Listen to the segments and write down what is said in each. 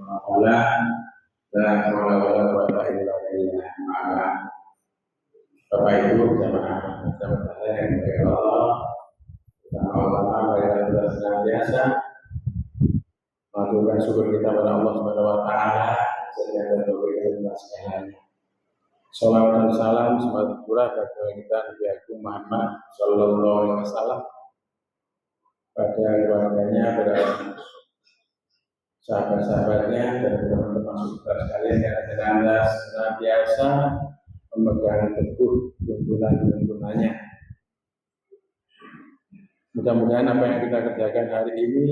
Alhamdulillah, dan wala Bapak Ibu jamaah yang baik Allah, sama-sama pada senantiasa mengaturkan syukur kita pada Allah Subhanahu Wa Taala setiap berbagai sekalian. Salam dan salam semoga pura bagi kita Nabi Agung Muhammad Sallallahu Alaihi Wasallam, pada keluarganya, pada sahabat-sahabatnya dan teman-teman saudara sekalian yang senantiasa memegang teguh tuntunan-tuntunannya. Mudah-mudahan apa yang kita kerjakan hari ini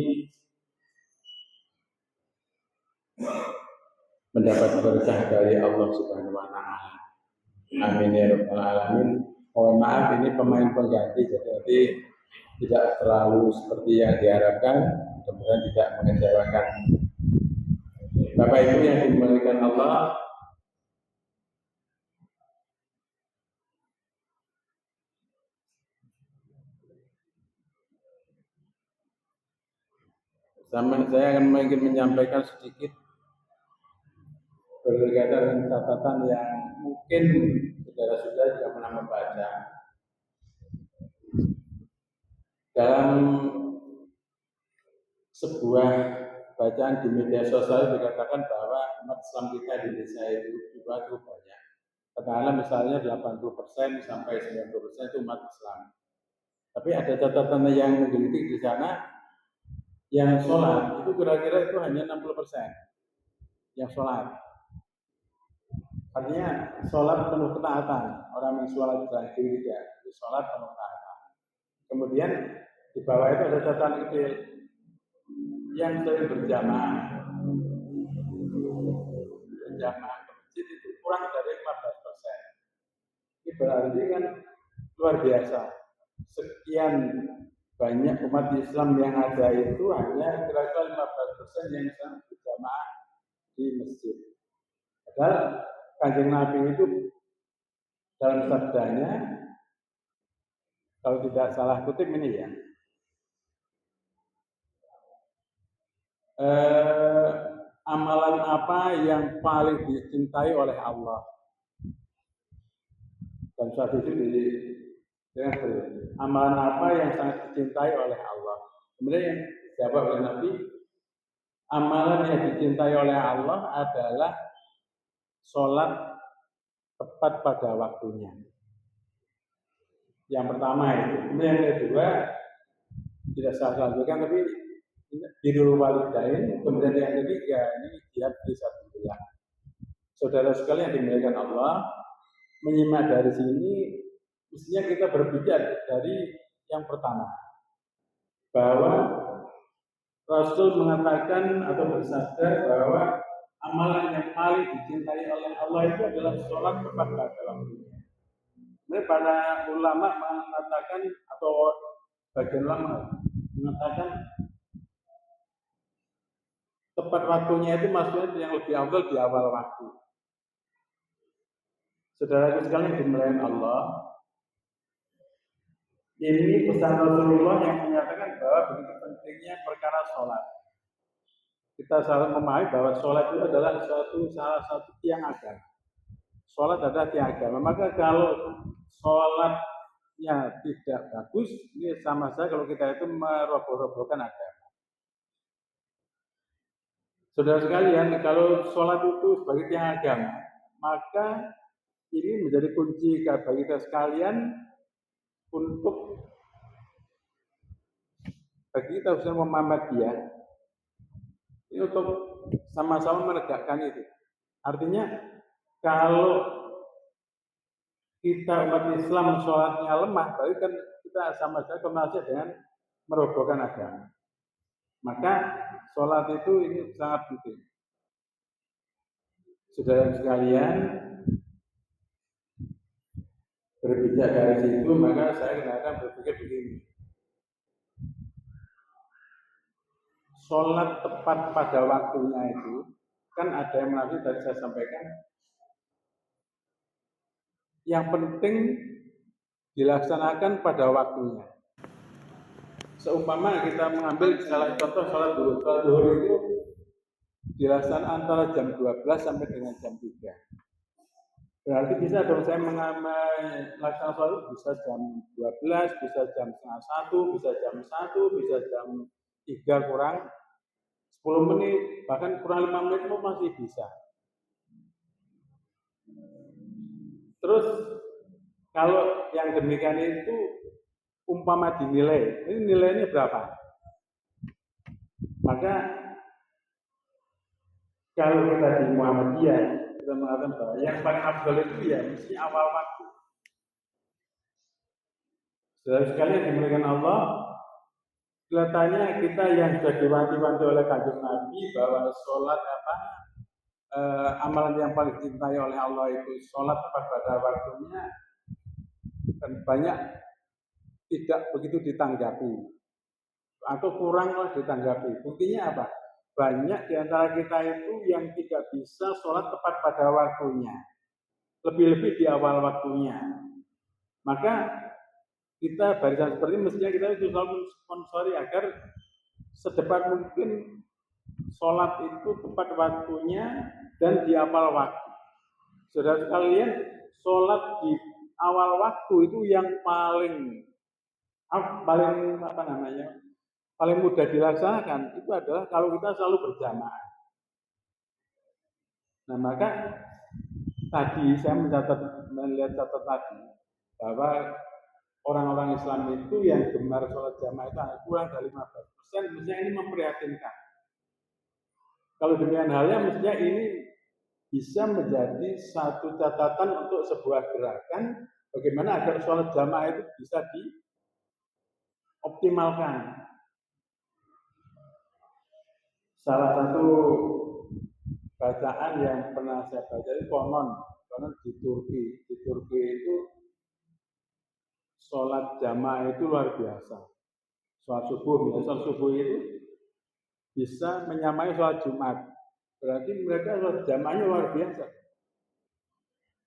mendapat berkah dari Allah Subhanahu Wa Taala. Amin ya rabbal alamin. Mohon maaf, ini pemain pengganti, jadi tidak terlalu seperti yang diharapkan. Mudah-mudahan tidak mengecewakan Bapak Ibu yang dimuliakan Allah. Saya akan mungkin menyampaikan sedikit berkaitan dengan catatan yang mungkin saudara-saudara juga pernah membaca. Dalam sebuah bacaan di media sosial dikatakan bahwa umat Islam kita di Indonesia itu juga cukup banyak. Katakanlah misalnya 80% sampai 90% itu umat Islam. Tapi ada catatan yang menggelitik di sana, yang sholat itu kira-kira itu hanya 60% yang sholat. Artinya sholat penuh ketaatan. Orang yang sholat sendiri tidak, sholat penuh ketaatan. Kemudian di bawah itu ada catatan kecil yang sering berjamaah ke masjid itu kurang dari 15%. Ini berarti kan luar biasa. Sekian banyak umat Islam yang ada itu hanya kira-kira 15% yang sedang berjamaah di masjid. Padahal Kanjeng Nabi itu dalam sabdanya, kalau tidak salah kutip ini ya, amalan apa yang paling dicintai oleh Allah? Dan suatu itu dengan amalan apa yang sangat dicintai oleh Allah? Kemudian yang dijawab oleh Nabi, amalan yang dicintai oleh Allah adalah sholat tepat pada waktunya. Yang pertama itu. Kemudian yang kedua, tidak saya sampaikan, tapi birrul walidain. Kemudian yang ketiga, ini jihad fisabilillah. Saudara sekalian yang dimuliakan Allah, menyimak dari sini, mestinya kita berbicara dari yang pertama, bahwa Rasul mengatakan atau bersabda bahwa amalan yang paling dicintai oleh Allah itu adalah sholat tepat pada waktunya. Mereka para ulama mengatakan, atau bagian ulama mengatakan tepat waktunya itu maksudnya yang lebih awal di awal waktu. Saudara sekalian dimuliakan Allah, ini pesan Rasulullah yang menyatakan bahwa begitu pentingnya perkara sholat. Kita selalu memahami bahwa sholat itu adalah salah satu tiang agama. Sholat adalah tiang agama. Maka kalau sholatnya tidak bagus, ini sama saja kalau kita itu meroboh-robohkan agama. Saudara sekalian, kalau sholat itu sebagai tiang agama, maka ini menjadi kunci bagi kita sekalian untuk bagi kita bisa Muhammadiyah ini untuk sama-sama menegakkan itu. Artinya kalau kita umat Islam sholatnya lemah, berarti kan kita sama saja kemanusia dengan merobohkan agama. Maka sholat itu ini sangat penting. Saudara sekalian, berbicara dari situ, maka saya akan berpikir begini. Sholat tepat pada waktunya itu, kan ada yang nanti tadi saya sampaikan, yang penting dilaksanakan pada waktunya. Seumpama kita mengambil salah contoh sholat duhur. Sholat duhur itu dilaksanakan antara jam 12 sampai dengan jam 3. Berarti bisa dong saya melaksanakan sholat bisa jam 12, bisa jam setengah 1, bisa jam 1, bisa jam 3 kurang 10 menit, bahkan kurang 5 menit pun masih bisa. Terus kalau yang demikian itu umpama dinilai, ini nilainya berapa? Maka kalau kita di Muhammadiyah, kita mengatakan bahwa yang paling afdal itu ya mesti awal waktu. Saudara sekalian dimuliakan Allah, kelihatannya kita yang sudah diwanti-wanti oleh Kanjeng Nabi bahwa sholat amalan yang paling dicintai oleh Allah itu sholat tepat pada waktunya, dan banyak tidak begitu ditanggapi atau kuranglah ditanggapi. Buktinya apa? Banyak di antara kita itu yang tidak bisa sholat tepat pada waktunya, lebih-lebih di awal waktunya. Maka kita barisan seperti ini mestinya kita itu selalu mensponsori agar sedepat mungkin sholat itu tepat waktunya dan di awal waktu. Saudara sekalian, sholat di awal waktu itu yang paling mudah dilaksanakan itu adalah kalau kita selalu berjamaah. Nah, maka tadi saya melihat catat tadi bahwa orang-orang Islam itu yang gemar sholat jamaah itu kurang dari 15%, mestinya ini memprihatinkan. Kalau demikian halnya mestinya ini bisa menjadi satu catatan untuk sebuah gerakan bagaimana agar sholat jamaah itu bisa dioptimalkan. Salah satu bacaan yang pernah saya baca itu konon di Turki. Di Turki itu sholat jamaah itu luar biasa. Sholat subuh itu bisa menyamai sholat Jumat. Berarti mereka sholat jamaahnya luar biasa.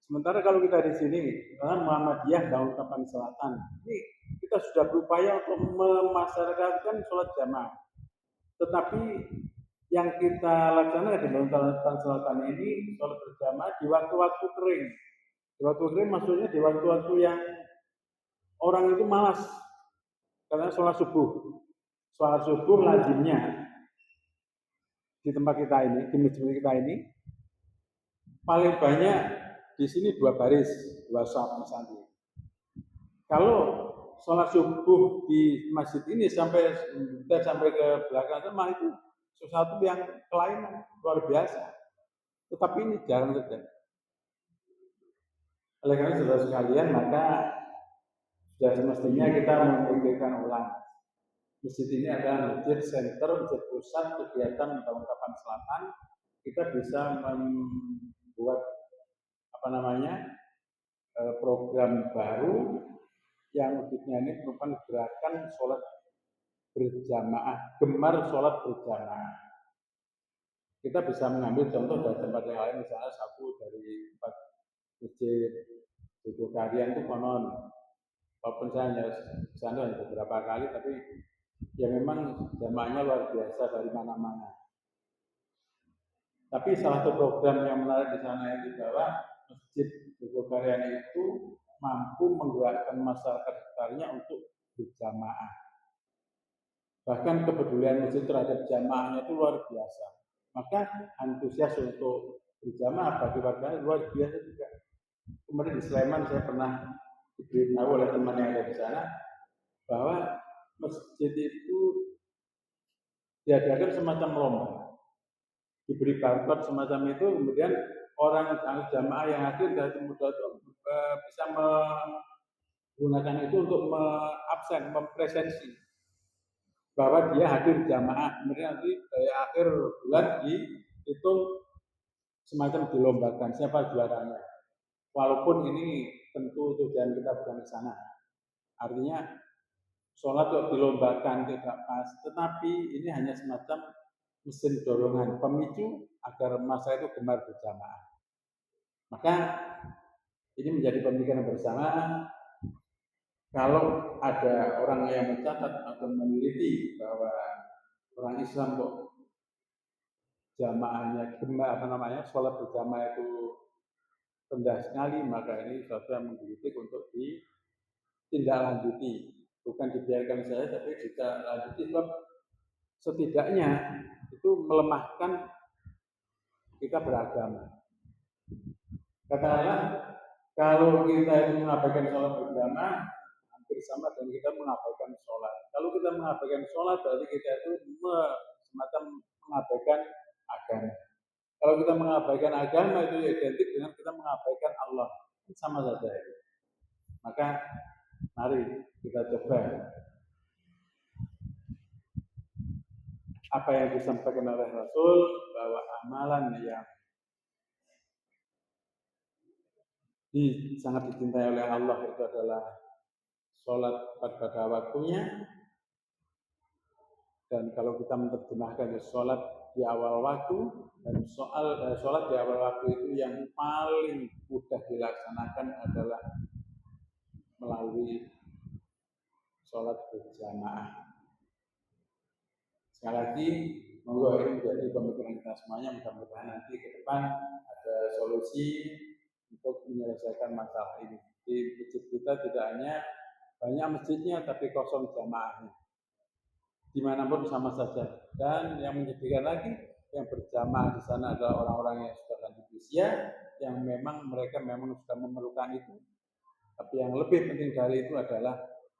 Sementara kalau kita di sini, karena Muhammadiyah Daunkapan Selatan, ini kita sudah berupaya untuk memasyarakatkan sholat jamaah. Tetapi yang kita laksanakan di Daunkapan Selatan ini sholat berjamaah di waktu-waktu kering. Di waktu kering maksudnya di waktu-waktu yang orang itu malas karena sholat subuh. Sholat subuh lazimnya di tempat kita ini, di masjid kita ini, paling banyak di sini 2 baris, 2 saf misalnya. Kalau sholat subuh di masjid ini sampai ke belakang sama itu sesuatu yang kelainan luar biasa. Tetapi ini jarang terjadi. Oleh karena saudara sekalian, maka sudah semestinya kita memikirkan ulang. Masjid ini adalah masjid center, masjid pusat kegiatan Daunkapan Selatan. Kita bisa membuat program baru yang wujudnya ini merupakan gerakan sholat berjamaah, gemar sholat berjamaah. Kita bisa mengambil contoh dari tempat yang lain, misalnya satu dari tempat masjid Jogokarian itu konon, walaupun saya hanya kesana beberapa kali, tapi ya memang jamaahnya luar biasa dari mana-mana. Tapi salah satu program yang menarik di sana itu bahwa masjid Jogokarian itu mampu menggerakkan masyarakat sekitarnya untuk berjamaah. Bahkan kepedulian masjid terhadap jamaahnya itu luar biasa. Maka antusias untuk berjamaah bagi warganya luar biasa juga. Kemudian di Sleman saya pernah diberitahu oleh teman yang ada di sana bahwa masjid itu diadakan semacam lomba, diberi barcode semacam itu, kemudian orang jamaah yang hadir dari muda itu bisa menggunakan itu untuk mempresensi bahwa dia hadir jamaah. Kemudian nanti dari akhir bulan dihitung semacam dilombakan siapa juaranya. Walaupun ini tentu tujuan kita bukan ke sana. Artinya sholat kok dilombakan tidak pas, tetapi ini hanya semacam mesin dorongan, pemicu agar masa itu gemar berjamaah. Maka ini menjadi pemikiran bersama. Kalau ada orang yang mencatat atau meneliti bahwa orang Islam kok jamaahnya sholat berjamaah itu rendah sekali, maka ini sesuatu yang menggelitik untuk ditindaklanjuti, bukan dibiarkan saja, tapi ditindaklanjuti sebab setidaknya itu melemahkan kita beragama. Katakanlah kalau kita itu mengabaikan sholat berjamaah, hampir sama dengan kita mengabaikan sholat. Kalau kita mengabaikan sholat, berarti kita itu semacam mengabaikan agama. Kalau kita mengabaikan agama itu identik dengan kita mengabaikan Allah, sama saja. Maka mari kita coba apa yang disampaikan oleh Rasul, bahwa amalan yang sangat dicintai oleh Allah itu adalah sholat pada waktunya. Dan kalau kita menerjemahkan sholat di awal waktu, dan sholat di awal waktu itu yang paling mudah dilaksanakan adalah melalui sholat berjamaah. Sekali lagi, monggo ini menjadi pemikiran kita semuanya. Mudah-mudahan nanti ke depan ada solusi untuk menyelesaikan masalah ini. Di masjid kita tidak hanya banyak masjidnya, tapi kosong jamaahnya. Dimanapun sama saja. Dan yang menyedihkan lagi, yang berjamaah di sana adalah orang-orang yang sudah lanjut usia, yang memang mereka memang sudah memerlukan itu. Tapi yang lebih penting dari itu adalah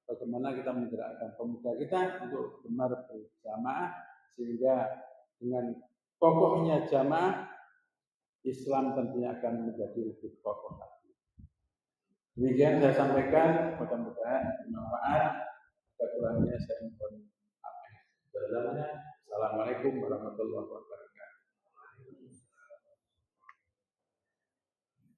bagaimana kita menggerakkan pemuda kita untuk gemar berjamaah, sehingga dengan kokohnya jamaah, Islam tentunya akan menjadi lebih kokoh lagi. Demikian saya sampaikan, mudah-mudahan bermanfaat. Kurangnya saya mohon maaf. Assalamualaikum warahmatullahi wabarakatuh.